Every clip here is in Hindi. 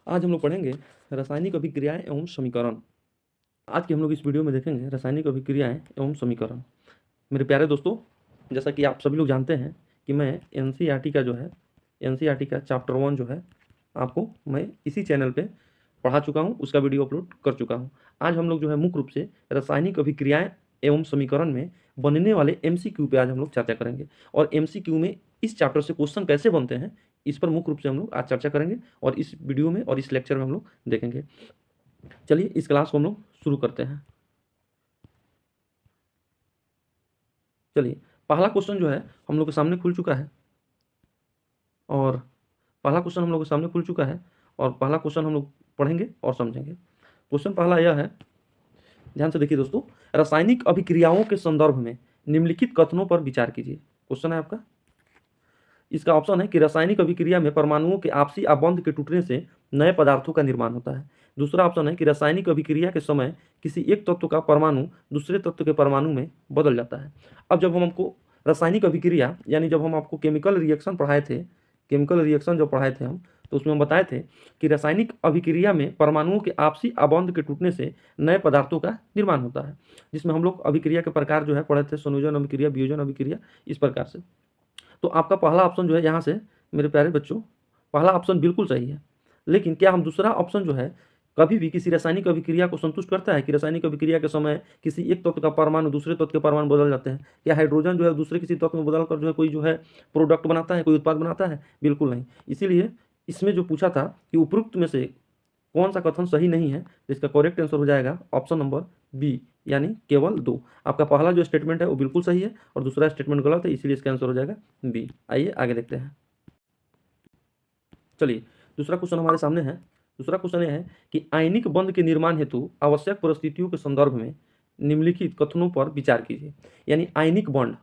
आज हम लोग पढ़ेंगे रासायनिक अभिक्रियाएं एवं समीकरण। आज के हम लोग इस वीडियो में देखेंगे रासायनिक अभिक्रियाएं एवं समीकरण। मेरे प्यारे दोस्तों, जैसा कि आप सभी लोग जानते हैं कि मैं एनसीईआरटी का एनसीईआरटी का चैप्टर 1 जो है आपको मैं इसी चैनल पे पढ़ा चुका हूँ, उसका वीडियो अपलोड कर चुका हूँ। आज हम लोग जो है मुख्य रूप से रासायनिक अभिक्रियाएं एवं समीकरण में बनने वाले एमसीक्यू पे आज हम लोग चर्चा करेंगे और एमसीक्यू में इस चैप्टर से क्वेश्चन कैसे बनते हैं इस पर मुख्य रूप से हम लोग आज चर्चा करेंगे और इस वीडियो में और इस लेक्चर में हम लोग देखेंगे। चलिए इस क्लास को हम लोग शुरू करते हैं। चलिए, पहला क्वेश्चन जो है हम लोग के सामने खुल चुका है और पहला क्वेश्चन हम लोग के सामने खुल चुका है और पहला क्वेश्चन हम लोग पढ़ेंगे और समझेंगे। क्वेश्चन पहला यह है, ध्यान से देखिए दोस्तों, रासायनिक अभिक्रियाओं के संदर्भ में निम्नलिखित कथनों पर विचार कीजिए। क्वेश्चन है आपका, इसका ऑप्शन है कि रासायनिक अभिक्रिया में परमाणुओं के आपसी आबंध के टूटने से नए पदार्थों का निर्माण होता है। दूसरा ऑप्शन है कि रासायनिक अभिक्रिया के समय किसी एक तत्व का परमाणु दूसरे तत्व के परमाणु में बदल जाता है। अब जब हम हमको रासायनिक अभिक्रिया यानी जब हम आपको केमिकल रिएक्शन पढ़ाए थे, केमिकल रिएक्शन जो पढ़ाए थे हम, तो उसमें हम बताए थे कि रासायनिक अभिक्रिया में परमाणुओं के आपसी आबंध के टूटने से नए पदार्थों का निर्माण होता है, जिसमें हम लोग अभिक्रिया के प्रकार जो है पढ़े थे, संयोजन अभिक्रिया, वियोजन अभिक्रिया, इस प्रकार से। तो आपका पहला ऑप्शन जो है यहाँ से मेरे प्यारे बच्चों, पहला ऑप्शन बिल्कुल सही है। लेकिन क्या हम दूसरा ऑप्शन जो है कभी भी किसी रासायनिक अभिक्रिया को संतुष्ट करता है कि रासायनिक अभिक्रिया के समय किसी एक तत्व का परमाणु दूसरे तत्व के परमाणु बदल जाते हैं? क्या हाइड्रोजन जो है दूसरे किसी तत्व में बदलकर जो है कोई जो है प्रोडक्ट बनाता है, कोई उत्पाद बनाता है? बिल्कुल नहीं। इसीलिए इसमें जो पूछा था कि उपरोक्त में से कौन सा कथन सही नहीं है, तो इसका करेक्ट आंसर हो जाएगा ऑप्शन नंबर बी, यानी केवल 2। आपका पहला जो स्टेटमेंट है वो बिल्कुल सही है और दूसरा स्टेटमेंट गलत है, इसीलिए इसका आंसर हो जाएगा बी। आइए आगे देखते हैं। चलिए, दूसरा क्वेश्चन हमारे सामने है। दूसरा क्वेश्चन यह है कि आयनिक बंध के निर्माण हेतु आवश्यक परिस्थितियों के संदर्भ में निम्नलिखित कथनों पर विचार कीजिए। यानी आयनिक बॉन्ड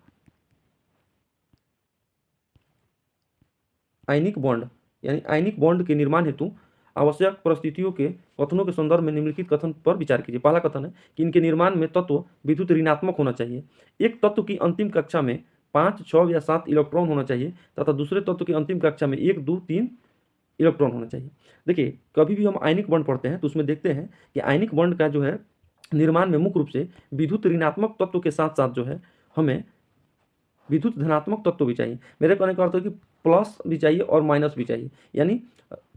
यानी आयनिक बॉन्ड के निर्माण हेतु आवश्यक परिस्थितियों के कथनों के संदर्भ में निम्नलिखित कथन पर विचार कीजिए। पहला कथन है कि इनके निर्माण में तत्व विद्युत ऋणात्मक होना चाहिए। एक तत्व की अंतिम कक्षा में 5, 6 या 7 इलेक्ट्रॉन होना चाहिए तथा दूसरे तत्व की अंतिम कक्षा में 1, 2, 3 इलेक्ट्रॉन होना चाहिए। देखिए, कभी भी हम आयनिक बॉन्ड पढ़ते हैं तो उसमें देखते हैं कि आयनिक बॉन्ड का जो है निर्माण में मुख्य रूप से विद्युत ऋणात्मक तत्व के साथ साथ जो है हमें विद्युत धनात्मक तत्व भी चाहिए। मेरे कहने का अर्थ है कि प्लस भी चाहिए और माइनस भी चाहिए, यानी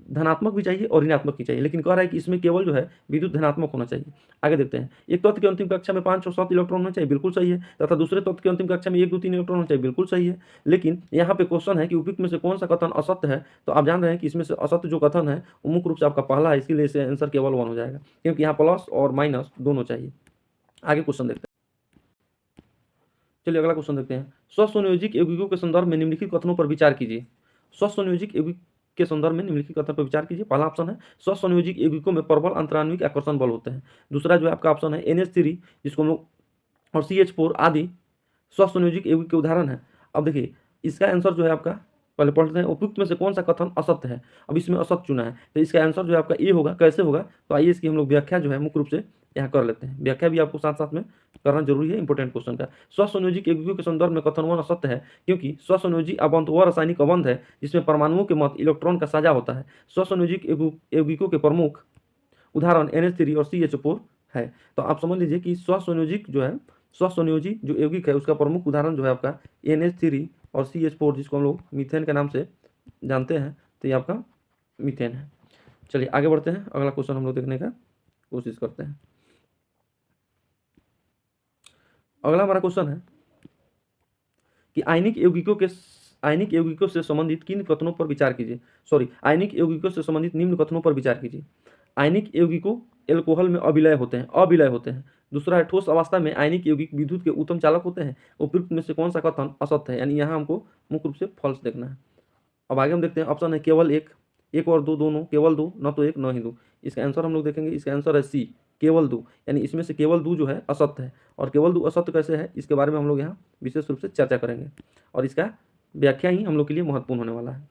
धनात्मक भी चाहिए और ऋणात्मक भी चाहिए। लेकिन कह रहा है कि इसमें केवल जो है विद्युत धनात्मक होना चाहिए। आगे देखते हैं, एक तत्व की अंतिम कक्षा में 5 और 7 इलेक्ट्रॉन होना चाहिए, बिल्कुल सही है, तथा दूसरे तत्व की अंतिम कक्षा में 1, 2, 3 इलेक्ट्रॉन होना चाहिए, बिल्कुल सही है। लेकिन यहाँ पे क्वेश्चन है कि उपयुक्त में से कौन सा कथन असत्य है। तो आप जान रहे हैं कि इसमें से असत्य जो कथन है वो मुख्य रूप से आपका पहला है, इसलिए इसे आंसर केवल 1 हो जाएगा, क्योंकि यहाँ प्लस और माइनस दोनों चाहिए। आगे क्वेश्चन देखते हैं। चलिए अगला क्वेश्चन देखते हैं। स्वसंयोजिक यौगिकों के संदर्भ में निम्नलिखित कथनों पर विचार कीजिए। स्वसंयोजिक यौगिक के संदर्भ में निम्नलिखित कथन पर विचार कीजिए। पहला ऑप्शन है स्वसंयोजिक यौगिकों में प्रबल अंतराण्विक आकर्षण बल होते हैं। दूसरा जो है आपका ऑप्शन है NH3, जिसको हम लोग, और CH4 आदि स्वसंयोजिक यौगिक के उदाहरण है। अब देखिए, इसका आंसर जो है आपका, पहले पढ़ते हैं, उपयुक्त में से कौन सा कथन असत्य है। अब इसमें असत्य चुना है तो इसका आंसर जो है आपका ए होगा। कैसे होगा, तो आइए इसकी हम लोग व्याख्या जो है मुख्य रूप से यहाँ कर लेते हैं। व्याख्या भी आपको साथ साथ में करना जरूरी है, इंपॉर्टेंट क्वेश्चन का। स्वसंयोजिक यौगिकों के संदर्भ में कथन 1 असत्य है, क्योंकि स्वसंयोजी अबंध वह रासायनिक अबंध है जिसमें परमाणुओं के मध्य इलेक्ट्रॉन का साझा होता है। स्वसंयोजिक यौगिकों के प्रमुख उदाहरण NH3 और CH4 है। तो आप समझ लीजिए कि स्वसंयोजिक जो है, स्वसंयोजी जो यौगिक है उसका प्रमुख उदाहरण जो है आपका NH3 और CH4, जिसको हम लोग मीथेन के नाम से जानते हैं, तो ये आपका मीथेन है। चलिए आगे बढ़ते हैं, अगला क्वेश्चन हम लोग देखने का कोशिश करते हैं। अगला हमारा क्वेश्चन है कि आयनिक यौगिकों से संबंधित किन कथनों पर विचार कीजिए। आयनिक यौगिकों से संबंधित निम्न कथनों पर विचार कीजिए। आयनिक यौगिकों एल्कोहल में अविलय होते हैं। दूसरा है ठोस अवस्था में आयनिक यौगिक विद्युत के उत्तम चालक होते हैं। उपयुक्त में से कौन सा कथन असत्य है, यानी यहाँ हमको मुख्य रूप से फॉल्स देखना है। अब आगे हम देखते हैं, ऑप्शन है केवल एक और 2 दोनों, केवल 2, न तो 1 न ही 2। इसका आंसर हम लोग देखेंगे, इसका आंसर है सी, केवल 2, यानी इसमें से केवल 2 जो है असत्य है। और केवल 2 असत्य कैसे है, इसके बारे में हम लोग यहाँ विशेष रूप से चर्चा करेंगे और इसका व्याख्या ही हम लोग के लिए महत्वपूर्ण होने वाला है।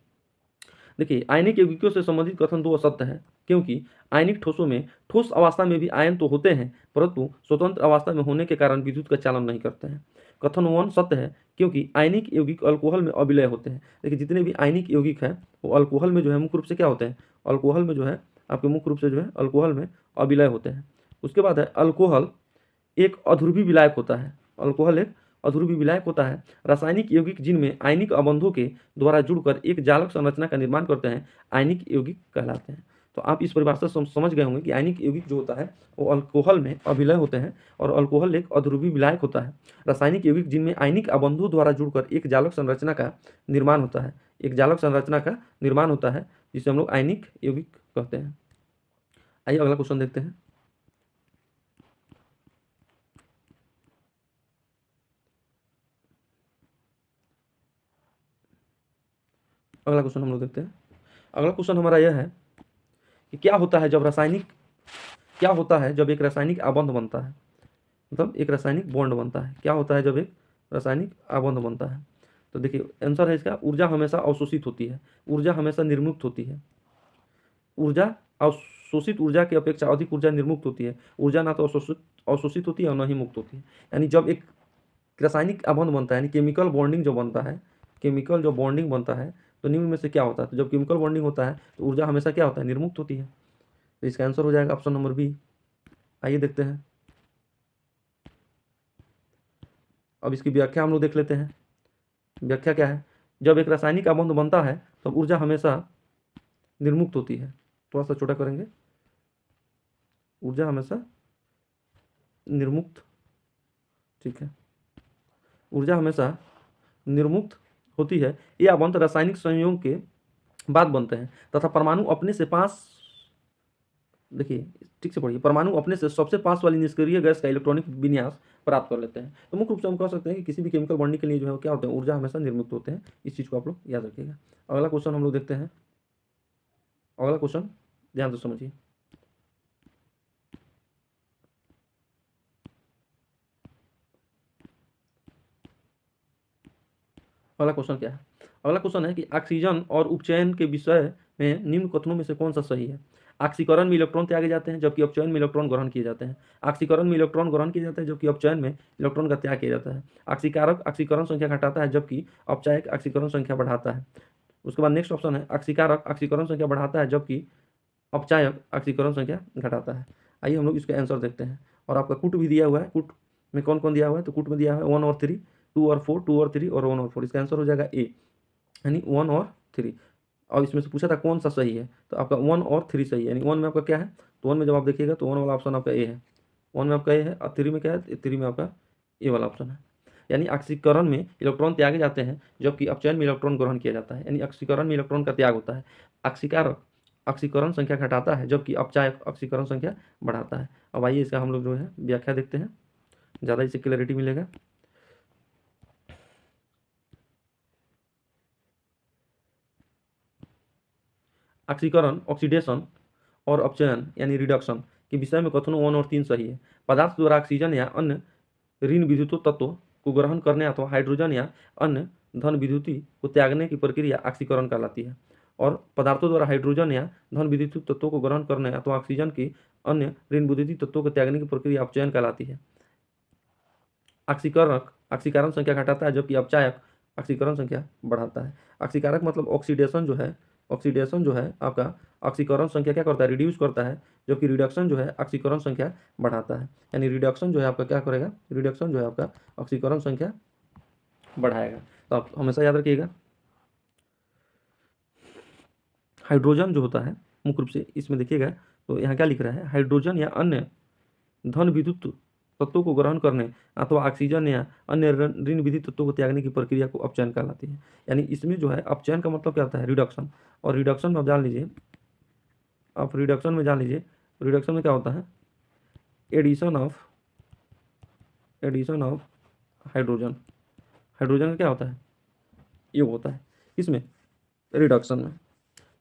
देखिए, आयनिक यौगिकों से संबंधित कथन 2 असत्य है, क्योंकि आयनिक ठोसों में ठोस अवस्था में भी आयन तो होते हैं, परंतु स्वतंत्र अवस्था में होने के कारण विद्युत का चालन नहीं करते हैं। कथन 1 सत्य है, क्योंकि आयनिक यौगिक अल्कोहल में अविलय होते हैं। देखिए, जितने भी आयनिक यौगिक हैं वो अल्कोहल में जो है मुख्य रूप से क्या होते हैं, अल्कोहल में जो है आपके मुख्य रूप से जो है अल्कोहल में अविलय होते हैं। उसके बाद है अल्कोहल एक अध्रुवी विलायक होता है। अल्कोहल एक अध्रुवी विलायक होता है। रासायनिक यौगिक जिनमें आयनिक अबंधों के द्वारा जुड़कर एक जालक संरचना का निर्माण करते हैं आयनिक यौगिक कहलाते हैं। तो आप इस परिभाषा से समझ गए होंगे कि आयनिक यौगिक जो होता है वो अल्कोहल में अविलय होते हैं और अल्कोहल एक अध्रुवी विलायक होता है। रासायनिक यौगिक जिनमें आयनिक अबंधों द्वारा जुड़कर एक जालक संरचना का निर्माण होता है, एक जालक संरचना का निर्माण होता है जिसे हम लोग आयनिक यौगिक कहते हैं। आइए अगला क्वेश्चन देखते हैं। अगला क्वेश्चन हम लोग देखते हैं। अगला क्वेश्चन हमारा यह है कि क्या होता है जब एक रासायनिक आबंध बनता है, मतलब एक रासायनिक बॉन्ड बनता है। क्या होता है जब एक रासायनिक आबंध बनता है? तो देखिए आंसर है इसका, ऊर्जा हमेशा अवशोषित होती है, ऊर्जा हमेशा निर्मुक्त होती है। ऊर्जा अवशोषित ऊर्जा की अपेक्षा अधिक ऊर्जा निर्मुक्त होती है। ऊर्जा ना तो अवशोषित होती है और न ही मुक्त होती है। यानी जब एक रासायनिक आबंध बनता है, यानी केमिकल बॉन्डिंग जो बनता है, केमिकल जो बॉन्डिंग बनता है, तो निम्न में से क्या होता है? तो जब केमिकल बॉन्डिंग होता है तो ऊर्जा हमेशा क्या होता है? निर्मुक्त होती है। तो इसका आंसर हो जाएगा ऑप्शन नंबर बी। आइए देखते हैं। अब इसकी व्याख्या हम लोग देख लेते हैं। व्याख्या क्या है? जब एक रासायनिक आबंध बनता है तब ऊर्जा हमेशा निर्मुक्त होती है। थोड़ा सा छोटा करेंगे, ऊर्जा हमेशा निर्मुक्त, ठीक है, ऊर्जा हमेशा निर्मुक्त होती है। ये आबंध रासायनिक संयोग के बाद बनते हैं तथा परमाणु अपने से पास, देखिए ठीक से पढ़िए, परमाणु अपने से सबसे पास वाली निष्क्रिय गैस का इलेक्ट्रॉनिक विन्यास प्राप्त कर लेते हैं। तो मुख्य रूप से हम कह सकते हैं कि किसी भी केमिकल बॉन्डिंग के लिए जो है क्या होते हैं? ऊर्जा हमेशा निर्मुक्त होते हैं। इस चीज़ को आप लोग याद रखिएगा। अगला क्वेश्चन हम लोग देखते हैं। अगला क्वेश्चन ध्यान से समझिए। अगला क्वेश्चन क्या है? अगला क्वेश्चन है कि ऑक्सीजन और उपचयन के विषय में निम्न कथनों में से कौन सा सही है? ऑक्सीकरण में इलेक्ट्रॉन त्यागे जाते हैं जबकि अपचयन में इलेक्ट्रॉन ग्रहण किए जाते हैं। ऑक्सीकरण में इलेक्ट्रॉन ग्रहण किए जाते हैं जबकि अपचयन में इलेक्ट्रॉन का त्याग किया जाता है। ऑक्सीकारक ऑक्सीकरण संख्या घटाता है जबकि अपचायक ऑक्सीकरण संख्या बढ़ाता है। उसके बाद नेक्स्ट ऑप्शन है ऑक्सीकारक ऑक्सीकरण संख्या बढ़ाता है जबकि अपचायक ऑक्सीकरण संख्या घटाता है। आइए हम लोग इसका आंसर देखते हैं। और आपका कूट भी दिया हुआ है। कूट में कौन कौन दिया हुआ है? तो कूट में दिया हुआ है 1 और 3, 2 और 4, 2 और 3 और 1 और 4। इसका आंसर हो जाएगा ए, यानी 1 और 3। और इसमें से पूछा था कौन सा सही है, तो आपका 1 और 3 सही है। यानी 1 में आपका क्या है? तो 1 में जब आप देखिएगा तो 1 वाला ऑप्शन आपका ए है, 1 में आपका ए है। और 3 में क्या है? 3 में आपका ए वाला ऑप्शन है। यानी ऑक्सीकरण में इलेक्ट्रॉन त्यागे जाते हैं जबकि अपचयन में इलेक्ट्रॉन ग्रहण किया जाता है। यानी ऑक्सीकरण में इलेक्ट्रॉन का त्याग होता है। ऑक्सीकारक ऑक्सीकरण संख्या घटाता है जबकि अपचायक ऑक्सीकरण संख्या बढ़ाता है। अब आइए इसका हम लोग जो है व्याख्या देखते हैं, ज़्यादा इससे क्लैरिटी मिलेगा। ऑक्सीकरण ऑक्सीडेशन और अपचयन यानी रिडक्शन के विषय में कथनों 1 और 3 सही है। पदार्थ द्वारा ऑक्सीजन या अन्य ऋण विद्युत तत्वों को ग्रहण करने अथवा हाइड्रोजन या अन्य धन विद्युति को त्यागने की प्रक्रिया ऑक्सीकरण कहलाती है। और पदार्थों द्वारा हाइड्रोजन या धन विद्युत तत्वों को ग्रहण करने अथवा ऑक्सीजन की अन्य ऋण विद्युत तत्वों को त्यागने की प्रक्रिया अपचयन कहलाती है। ऑक्सीकरण ऑक्सीकरण संख्या घटाता है जबकि अपचायक ऑक्सीकरण संख्या बढ़ाता है। ऑक्सीकारक मतलब ऑक्सीडेशन जो है आपका ऑक्सीकरण संख्या क्या करता है? रिड्यूस करता है, जबकि रिडक्शन जो है ऑक्सीकरण संख्या बढ़ाता है। यानी रिडक्शन जो है आपका क्या करेगा? रिडक्शन जो है आपका ऑक्सीकरण संख्या बढ़ाएगा। तो आप हमेशा याद रखिएगा हाइड्रोजन जो होता है मुख्य रूप से इसमें देखिएगा तो यहाँ क्या लिख रहा है? हाइड्रोजन या अन्य धन विद्युत तत्वों को ग्रहण करने अथवा ऑक्सीजन या अन्य ऋण विद्युत तत्वों को त्यागने की प्रक्रिया को अपचयन कहलाती है। यानी इसमें जो है अपचयन का मतलब क्या होता है? रिडक्शन। और रिडक्शन में आप जान लीजिए, रिडक्शन में क्या होता है? Addition of hydrogen. हाइड्रोजन का क्या होता है? योग होता है। इसमें रिडक्शन में।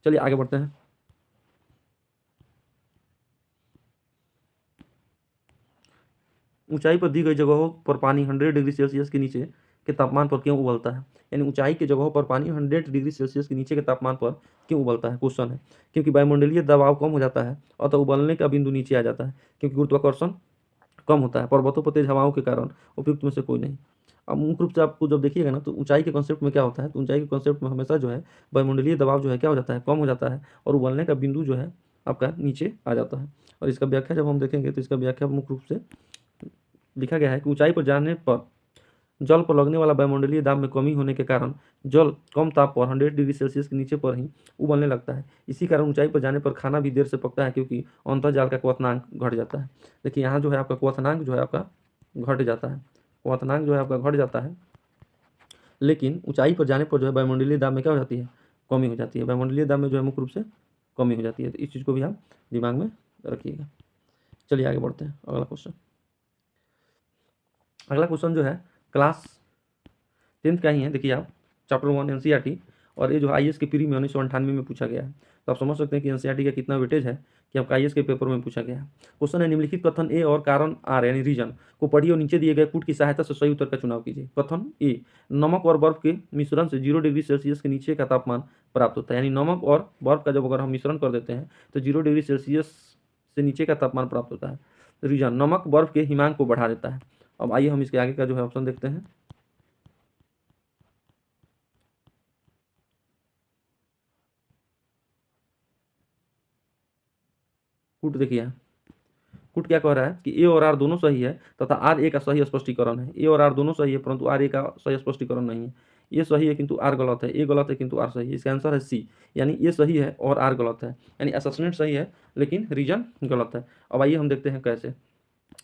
चलिए आगे बढ़ते हैं। ऊंचाई पर दी गई जगहों पर पानी 100 डिग्री सेल्सियस के नीचे के तापमान पर क्यों उबलता है? यानी ऊंचाई की जगहों पर पानी 100 डिग्री सेल्सियस के नीचे के तापमान पर क्यों उबलता है? क्वेश्चन है। क्योंकि वायुमंडलीय दबाव कम हो जाता है अतः उबलने का बिंदु नीचे आ जाता है। क्योंकि गुरुत्वाकर्षण कम होता है, पर्वतों पर तेज हवाओं के कारण। उपयुक्त में से कोई नहीं। अब मुख्य रूप से आपको जब देखिएगा ना तो ऊंचाई के कॉन्सेप्ट में क्या होता है? तो ऊंचाई के कॉन्सेप्ट में हमेशा जो है वायुमंडलीय दबाव जो है क्या हो जाता है? कम हो जाता है और उबलने का बिंदु जो है आपका नीचे आ जाता है। और इसका व्याख्या जब हम देखेंगे तो इसका व्याख्या मुख्य रूप से लिखा गया है कि ऊंचाई पर जाने पर जल पर लगने वाला वायुमंडलीय दाब में कमी होने के कारण जल कम ताप पर 100 डिग्री सेल्सियस के नीचे पर ही उबलने लगता है। इसी कारण ऊंचाई पर जाने पर खाना भी देर से पकता है, क्योंकि अंतर्जाल का क्वथनांक घट जाता है। देखिए यहाँ जो है आपका क्वथनांक जो है आपका घट जाता है, क्वथनांक जो है आपका घट जाता है, लेकिन ऊंचाई पर जाने पर जो है वायुमंडलीय दाब में क्या हो जाती है, कमी हो जाती है। वायुमंडलीय दाब में जो है मुख्य रूप से कमी हो जाती है। तो इस चीज़ को भी आप दिमाग में रखिएगा। चलिए आगे बढ़ते हैं। अगला क्वेश्चन, अगला क्वेश्चन जो है क्लास 10th का ही है। देखिए आप चैप्टर 1 एनसीईआरटी, और ये जो आईएएस के प्री में 1998 में पूछा गया है। तो आप समझ सकते हैं कि एनसीईआरटी का कितना वेटेज है कि आपका आईएएस के पेपर में पूछा गया है। क्वेश्चन है, निम्नलिखित कथन ए और कारण आर यानी रीजन को पढ़िए और नीचे दिए गए कूट की सहायता से सही उत्तर का चुनाव कीजिए। कथन ए, नमक और बर्फ के मिश्रण से 0 डिग्री सेल्सियस के नीचे का तापमान प्राप्त होता है। यानी नमक और बर्फ का जब अगर हम मिश्रण कर देते हैं तो 0 डिग्री सेल्सियस से नीचे का तापमान प्राप्त होता है। रीजन, नमक बर्फ के हिमांक को बढ़ा देता है। अब आइए हम इसके आगे का जो है ऑप्शन देखते हैं। कूट देखिए, कूट क्या कह रहा है कि ए और आर दोनों सही है तथा आर ए का सही स्पष्टीकरण है। ए और आर दोनों सही है परंतु आर ए का सही स्पष्टीकरण नहीं है। ये सही है किंतु आर गलत है, ए गलत है किंतु आर सही है। इसका आंसर है सी, यानी ये सही है और आर गलत है, यानी असेसमेंट सही है लेकिन रीजन गलत है। अब आइए हम देखते हैं कैसे,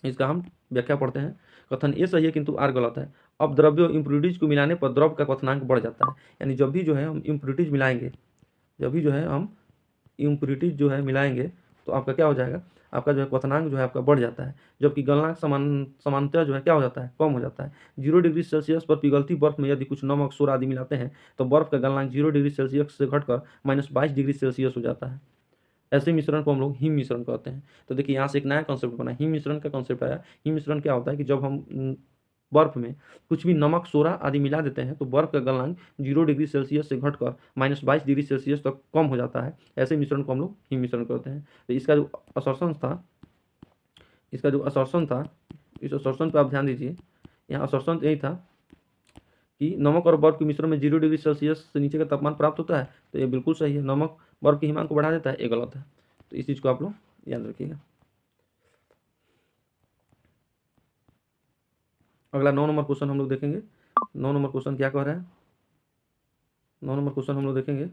इसका हम व्याख्या पढ़ते हैं। कथन ए सही है किंतु आर गलत है। अब द्रव्य इम्प्योरिटीज को मिलाने पर द्रव का क्वथनांक बढ़ जाता है। यानी जब भी जो है हम इम्प्योरिटीज मिलाएंगे, जब भी जो है हम इम्प्योरिटीज जो है मिलाएंगे तो आपका क्या हो जाएगा, आपका जो है क्वथनांक जो है आपका बढ़ जाता है, जबकि गलनांक समानतः जो है क्या हो जाता है, कम हो जाता है। 0 डिग्री सेल्सियस पर पिघलती बर्फ में यदि कुछ नमक सोडा आदि मिलाते हैं तो बर्फ का गलनांक 0 डिग्री सेल्सियस से घटकर -22 डिग्री सेल्सियस हो जाता है। ऐसे मिश्रण को हम लोग हिम मिश्रण कहते हैं। तो देखिए यहाँ से एक नया कॉन्सेप्ट बना, हिम मिश्रण का कॉन्सेप्ट आया। हिम मिश्रण क्या होता है कि जब हम बर्फ में कुछ भी नमक सोडा आदि मिला देते हैं तो बर्फ का गलनांक 0 डिग्री सेल्सियस से घटकर -22 डिग्री सेल्सियस तक कम हो जाता है। ऐसे मिश्रण को हम लोग हिम मिश्रण कहते हैं। तो इसका जो असर्शन था, इसका जो असर्शन था, इस असर्शन पर आप ध्यान दीजिए। यहाँ असर्शन यही था कि नमक और बर्फ के मिश्रण में 0 डिग्री सेल्सियस से नीचे का तापमान प्राप्त होता है। तो ये बिल्कुल सही है, नमक बर्फ के हिमांक को बढ़ा देता है, ये गलत है। तो इस चीज़ को आप लोग याद रखिएगा। अगला 9 नंबर क्वेश्चन हम लोग देखेंगे। 9 नंबर क्वेश्चन क्या कह रहा है, 9 नंबर क्वेश्चन हम लोग देखेंगे,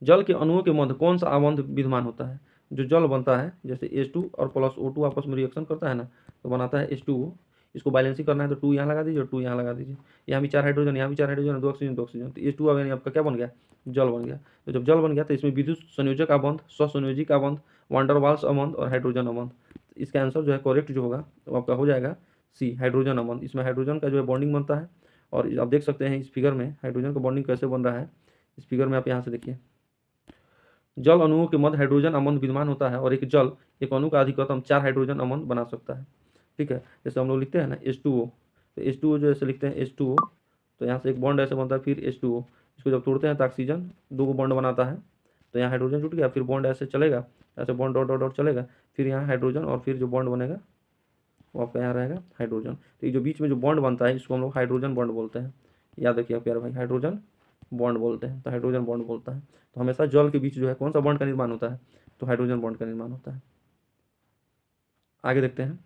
जल के अणुओं के मध्य कौन सा आबंध विद्यमान होता है। जो जल बनता है, जैसे H2 और प्लस O2 आपस में रिएक्शन करता है ना, तो बनाता है H2O। इसको बैलेंसिंग करना है तो 2 यहाँ लगा दीजिए और 2 यहाँ लगा दीजिए। यहाँ भी 4 हाइड्रोजन, यहाँ भी 4 हाइड्रोजन, 2 ऑक्सीजन 2 ऑक्सीजन, तो H2O यानी आपका क्या बन गया, जल बन गया। तो जब जल बन गया तो इसमें विद्युत संयोजक आबंध, स्वसंयोजिक आबंध, वांडर वाल्स आबंध और हाइड्रोजन आबंध। इसका आंसर जो है करेक्ट जो होगा वो आपका हो जाएगा सी, हाइड्रोजन आबंध। इसमें हाइड्रोजन का जो है बॉन्डिंग बनता है। और आप देख सकते हैं इस फिगर में हाइड्रोजन का बॉन्डिंग कैसे बन रहा है। इस फिगर में आप यहाँ से देखिए, जल अणुओं के मध्य हाइड्रोजन अम्ल विद्यमान होता है और एक जल एक अणु का अधिकतम 4 हाइड्रोजन अम्ल बना सकता है। ठीक है, जैसे हम लोग लिखते हैं ना H2O, तो H2O जो ऐसे लिखते हैं H2O, तो यहाँ से एक बॉन्ड ऐसे बनता है, फिर H2O। इसको जब तोड़ते हैं तो ऑक्सीजन 2 बॉन्ड बनाता है, तो यहाँ हाइड्रोजन जुट गया, फिर बॉन्ड ऐसे चलेगा, ऐसे बॉन्ड डॉट डॉट डॉट चलेगा, फिर यहाँ हाइड्रोजन और फिर जो बॉन्ड बनेगा वो आपका यहाँ रहेगा हाइड्रोजन। तो ये जो बीच में जो बॉन्ड बनता है इसको हम लोग हाइड्रोजन बॉन्ड बोलते हैं। याद रखिए प्यारे भाई, हाइड्रोजन बॉन्ड बोलते हैं, तो हाइड्रोजन बॉन्ड बोलता है। तो हमेशा जल के बीच जो है कौन सा बॉन्ड का निर्माण होता है, तो हाइड्रोजन बॉन्ड का निर्माण होता है। आगे देखते हैं।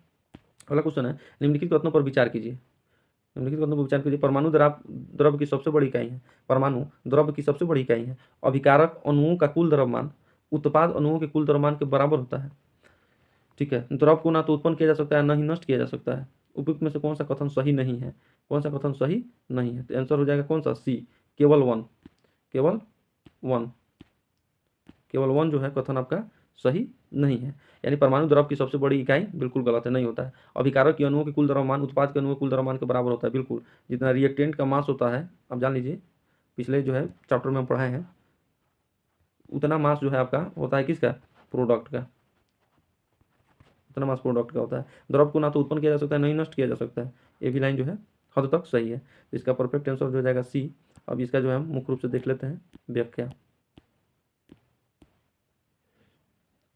अगला क्वेश्चन है, निम्नलिखित कथनों पर विचार कीजिए। निम्नलिखित कथनों पर विचार कीजिए। परमाणु द्रव्य की सबसे बड़ी इकाई है, परमाणु द्रव्य की सबसे बड़ी इकाई है। अभिकारक अणुओं का कुल द्रव्यमान उत्पाद अणुओं के कुल द्रव्यमान के बराबर होता है। ठीक है, द्रव को ना तो उत्पन्न किया जा सकता है ना ही नष्ट किया जा सकता है। उपयुक्त में से कौन सा कथन सही नहीं है, कौन सा कथन सही नहीं है, तो आंसर हो जाएगा कौन सा, सी, केवल वन, केवल वन, केवल वन जो है कथन आपका सही नहीं है। यानी परमाणु द्रव की सबसे बड़ी इकाई बिल्कुल गलत है, नहीं होता है। अभिकारक के अणुओं के कुल द्रव्यमान उत्पाद के अणुओं के कुल द्रव्यमान के बराबर होता है, बिल्कुल। जितना रिएक्टेंट का मास होता है, आप जान लीजिए पिछले जो है चैप्टर में हम पढ़ाए हैं, उतना मास जो है आपका होता है किसका, प्रोडक्ट का, उतना मास प्रोडक्ट का होता है। द्रव को ना तो उत्पन्न किया जा सकता है ना ही नष्ट किया जा सकता है। ये भी लाइन जो है हद तक सही है। इसका परफेक्ट आंसर जो हो जाएगा सी। अब इसका जो है हम मुख्य रूप से देख लेते हैं व्याख्या।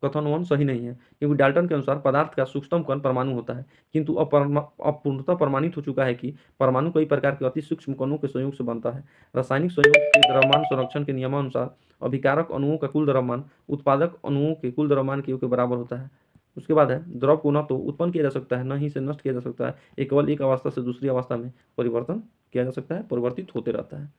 कथन 1 सही नहीं है, क्योंकि डाल्टन के अनुसार पदार्थ का सूक्ष्मतम कण परमाणु होता है, किंतु अब पूर्णतः प्रमाणित हो चुका है कि परमाणु कई प्रकार के अति सूक्ष्म कणों के संयोग से बनता है। रासायनिक संयोग के द्रव्यमान संरक्षण के नियमानुसार अभिकारक अणुओं का कुल द्रव्यमान उत्पादक अणुओं के कुल द्रव्यमान के योग के बराबर होता है। उसके बाद है, द्रव को न तो उत्पन्न किया जा सकता है, न ही इसे नष्ट किया जा सकता है, ये केवल एक अवस्था से दूसरी अवस्था में परिवर्तन किया जा सकता है, परिवर्तित होते रहता है।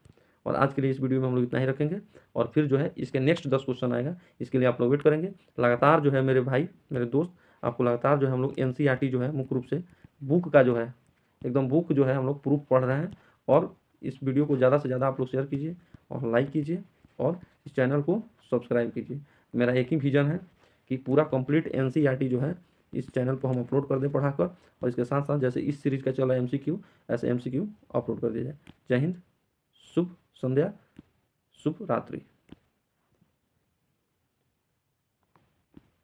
और आज के लिए इस वीडियो में हम लोग इतना ही रखेंगे, और फिर जो है इसके नेक्स्ट 10 क्वेश्चन आएगा, इसके लिए आप लोग वेट करेंगे। लगातार जो है मेरे भाई, मेरे दोस्त, आपको लगातार जो है हम लोग एनसीईआरटी जो है मुख्य रूप से बुक का जो है एकदम बुक जो है हम लोग प्रूफ पढ़ रहे हैं। और इस वीडियो को ज़्यादा से ज़्यादा आप लोग शेयर कीजिए और लाइक कीजिए और इस चैनल को सब्सक्राइब कीजिए। मेरा एक ही विजन है कि पूरा कंप्लीट एनसीईआरटी जो है इस चैनल पर हम अपलोड कर दें पढ़ाकर, और इसके साथ साथ जैसे इस सीरीज़ का चला एमसीक्यू, ऐसे एमसीक्यू अपलोड कर दिया जाए। जय हिंद, शुभ संध्या, शुभ रात्रि।